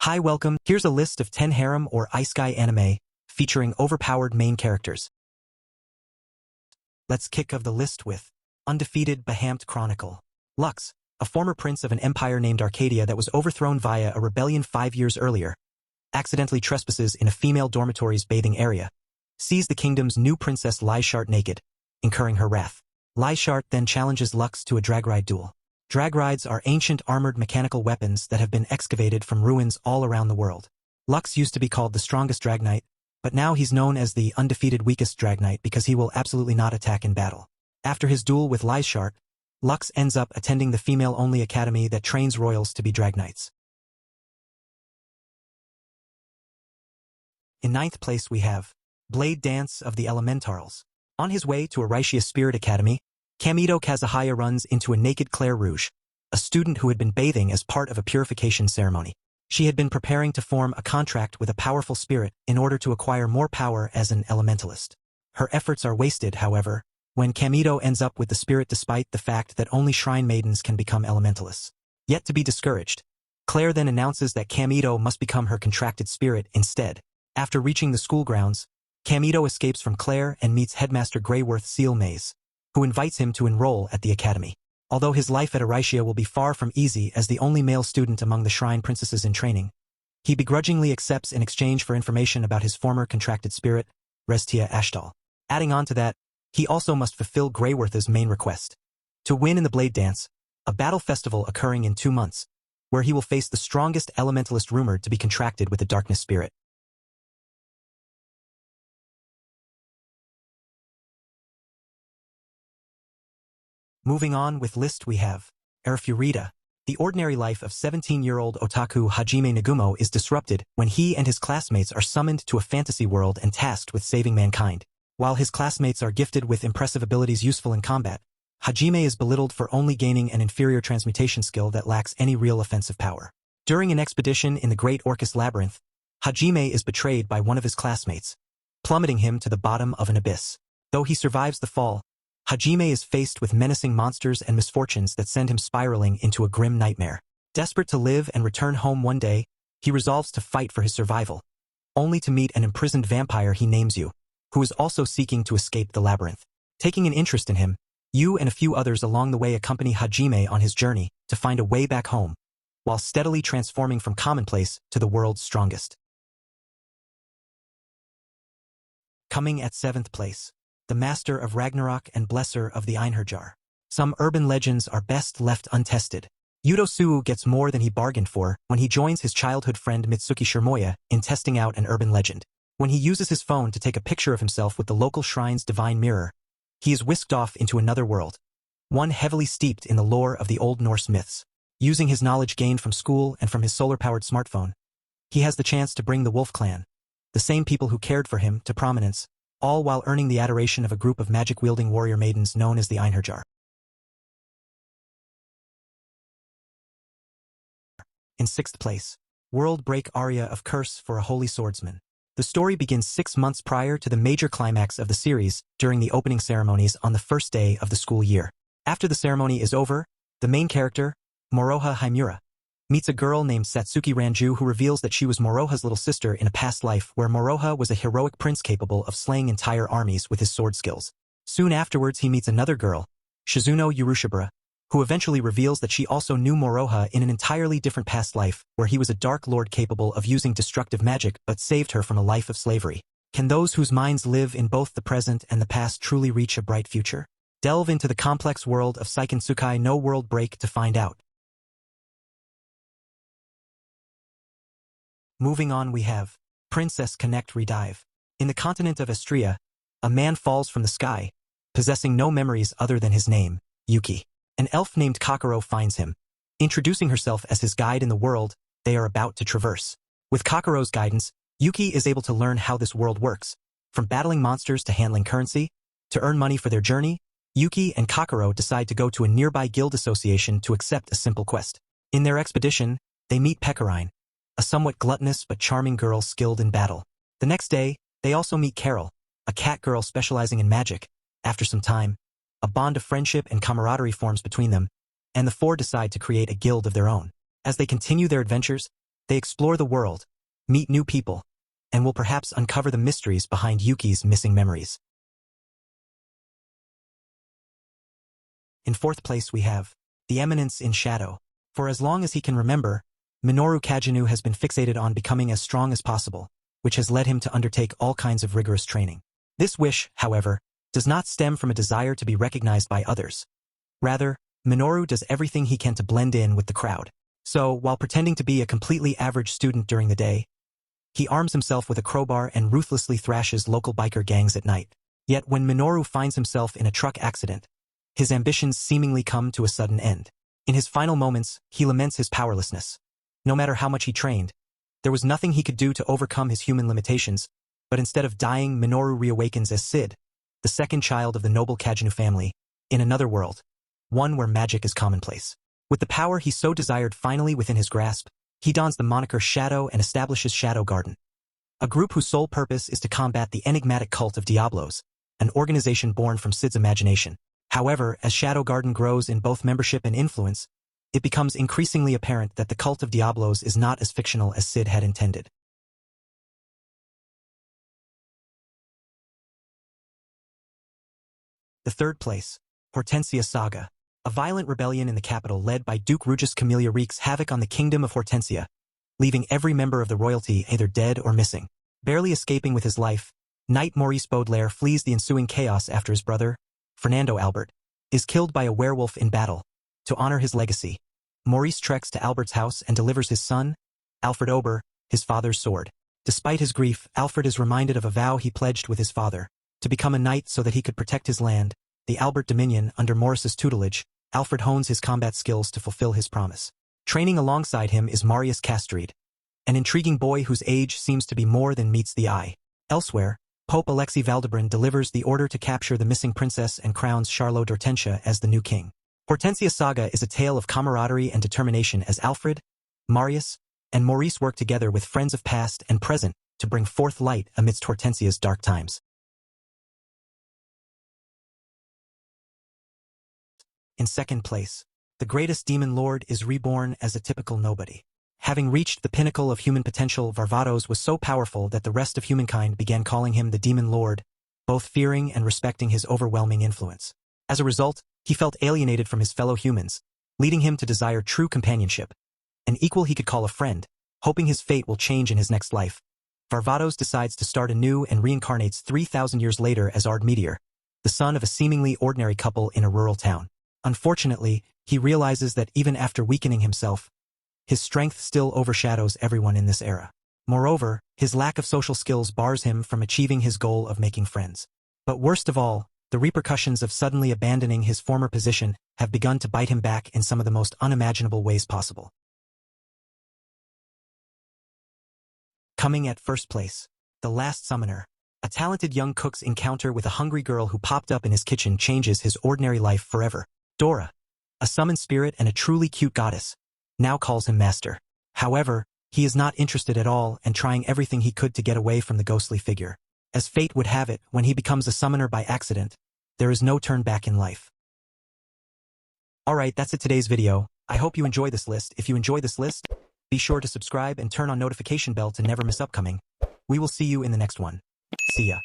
Hi, welcome. Here's a list of 10 harem or isekai anime featuring overpowered main characters. Let's kick off the list with Undefeated Bahamut Chronicle. Lux, a former prince of an empire named Arcadia that was overthrown via a rebellion 5 years earlier, accidentally trespasses in a female dormitory's bathing area, sees the kingdom's new princess Lyshart naked, incurring her wrath. Lyshart then challenges Lux to a drag ride duel. Drag rides are ancient armored mechanical weapons that have been excavated from ruins all around the world. Lux used to be called the strongest drag knight, but now he's known as the undefeated weakest drag knight because he will absolutely not attack in battle. After his duel with Lyshart, Lux ends up attending the female-only academy that trains royals to be drag knights. In 9th place we have Blade Dance of the Elementarals. On his way to Arishia's Spirit Academy, Kamito Kazuhaya runs into a naked Claire Rouge, a student who had been bathing as part of a purification ceremony. She had been preparing to form a contract with a powerful spirit in order to acquire more power as an elementalist. Her efforts are wasted, however, when Kamito ends up with the spirit despite the fact that only shrine maidens can become elementalists. Yet to be discouraged, Claire then announces that Kamito must become her contracted spirit instead. After reaching the school grounds, Kamito escapes from Claire and meets Headmaster Greyworth Seal Maze, who invites him to enroll at the academy. Although his life at Arishia will be far from easy as the only male student among the shrine princesses in training, he begrudgingly accepts in exchange for information about his former contracted spirit, Restia Ashtal. Adding on to that, he also must fulfill Greyworth's main request, to win in the Blade Dance, a battle festival occurring in 2 months, where he will face the strongest elementalist rumored to be contracted with the darkness spirit. Moving on with list we have Erfurita. The ordinary life of 17-year-old otaku Hajime Nagumo is disrupted when he and his classmates are summoned to a fantasy world and tasked with saving mankind. While his classmates are gifted with impressive abilities useful in combat, Hajime is belittled for only gaining an inferior transmutation skill that lacks any real offensive power. During an expedition in the Great Orcus Labyrinth, Hajime is betrayed by one of his classmates, plummeting him to the bottom of an abyss. Though he survives the fall, Hajime is faced with menacing monsters and misfortunes that send him spiraling into a grim nightmare. Desperate to live and return home one day, he resolves to fight for his survival, only to meet an imprisoned vampire he names Yu, who is also seeking to escape the labyrinth. Taking an interest in him, Yu and a few others along the way accompany Hajime on his journey to find a way back home, while steadily transforming from commonplace to the world's strongest. Coming at 7th place, the Master of Ragnarok and Blesser of the Einherjar. Some urban legends are best left untested. Yudo Suu gets more than he bargained for when he joins his childhood friend Mitsuki Shirmoya in testing out an urban legend. When he uses his phone to take a picture of himself with the local shrine's divine mirror, he is whisked off into another world, one heavily steeped in the lore of the Old Norse myths. Using his knowledge gained from school and from his solar-powered smartphone, he has the chance to bring the Wolf Clan, the same people who cared for him, to prominence, all while earning the adoration of a group of magic-wielding warrior maidens known as the Einherjar. In 6th place, World Break Aria of Curse for a Holy Swordsman. The story begins 6 months prior to the major climax of the series during the opening ceremonies on the first day of the school year. After the ceremony is over, the main character, Moroha Himura, meets a girl named Satsuki Ranju who reveals that she was Moroha's little sister in a past life where Moroha was a heroic prince capable of slaying entire armies with his sword skills. Soon afterwards he meets another girl, Shizuno Yurushibura, who eventually reveals that she also knew Moroha in an entirely different past life where he was a dark lord capable of using destructive magic but saved her from a life of slavery. Can those whose minds live in both the present and the past truly reach a bright future? Delve into the complex world of Seiken Tsukai no World Break to find out. Moving on we have Princess Connect Redive. In the continent of Estria, a man falls from the sky, possessing no memories other than his name, Yuki. An elf named Kakaro finds him, introducing herself as his guide in the world they are about to traverse. With Kakaro's guidance, Yuki is able to learn how this world works. From battling monsters to handling currency, to earn money for their journey, Yuki and Kakaro decide to go to a nearby guild association to accept a simple quest. In their expedition, they meet Pekarine, a somewhat gluttonous but charming girl skilled in battle. The next day, they also meet Carol, a cat girl specializing in magic. After some time, a bond of friendship and camaraderie forms between them, and the four decide to create a guild of their own. As they continue their adventures, They explore the world, meet new people, and will perhaps uncover the mysteries behind Yuki's missing memories. In fourth place we have The Eminence in Shadow. For as long as he can remember, Minoru Kagenu has been fixated on becoming as strong as possible, which has led him to undertake all kinds of rigorous training. This wish, however, does not stem from a desire to be recognized by others. Rather, Minoru does everything he can to blend in with the crowd. So, while pretending to be a completely average student during the day, he arms himself with a crowbar and ruthlessly thrashes local biker gangs at night. Yet when Minoru finds himself in a truck accident, his ambitions seemingly come to a sudden end. In his final moments, he laments his powerlessness. No matter how much he trained, there was nothing he could do to overcome his human limitations, but instead of dying, Minoru reawakens as Sid, the second child of the noble Kagenu family, in another world, one where magic is commonplace. With the power he so desired finally within his grasp, he dons the moniker Shadow and establishes Shadow Garden, a group whose sole purpose is to combat the enigmatic cult of Diablos, an organization born from Sid's imagination. However, as Shadow Garden grows in both membership and influence, it becomes increasingly apparent that the cult of Diablos is not as fictional as Sid had intended. The third place, Hortensia Saga. A violent rebellion in the capital led by Duke Rugus Camellia wreaks havoc on the kingdom of Hortensia, leaving every member of the royalty either dead or missing. Barely escaping with his life, Knight Maurice Baudelaire flees the ensuing chaos after his brother, Fernando Albert, is killed by a werewolf in battle. To honor his legacy, Maurice treks to Albert's house and delivers his son, Alfred Ober, his father's sword. Despite his grief, Alfred is reminded of a vow he pledged with his father, to become a knight so that he could protect his land, the Albert Dominion. Under Maurice's tutelage, Alfred hones his combat skills to fulfill his promise. Training alongside him is Marius Castreed, an intriguing boy whose age seems to be more than meets the eye. Elsewhere, Pope Alexei Valdebrin delivers the order to capture the missing princess and crowns Charlot d'Hortensia as the new king. Hortensia Saga is a tale of camaraderie and determination as Alfred, Marius, and Maurice work together with friends of past and present to bring forth light amidst Hortensia's dark times. In second place, the greatest demon lord is reborn as a typical nobody. Having reached the pinnacle of human potential, Varvatos was so powerful that the rest of humankind began calling him the demon lord, both fearing and respecting his overwhelming influence. As a result, he felt alienated from his fellow humans, leading him to desire true companionship, an equal he could call a friend. Hoping his fate will change in his next life, Varvatos decides to start anew and reincarnates 3,000 years later as Ard Meteor, the son of a seemingly ordinary couple in a rural town. Unfortunately, he realizes that even after weakening himself, his strength still overshadows everyone in this era. Moreover, his lack of social skills bars him from achieving his goal of making friends. But worst of all, the repercussions of suddenly abandoning his former position have begun to bite him back in some of the most unimaginable ways possible. Coming at first place, The Last Summoner. A talented young cook's encounter with a hungry girl who popped up in his kitchen changes his ordinary life forever. Dora, a summoned spirit and a truly cute goddess, now calls him master. However, he is not interested at all and trying everything he could to get away from the ghostly figure. As fate would have it, when he becomes a summoner by accident, there is no turn back in life. Alright, that's it today's video. I hope you enjoy this list. If you enjoy this list, be sure to subscribe and turn on notification bell to never miss upcoming. We will see you in the next one. See ya.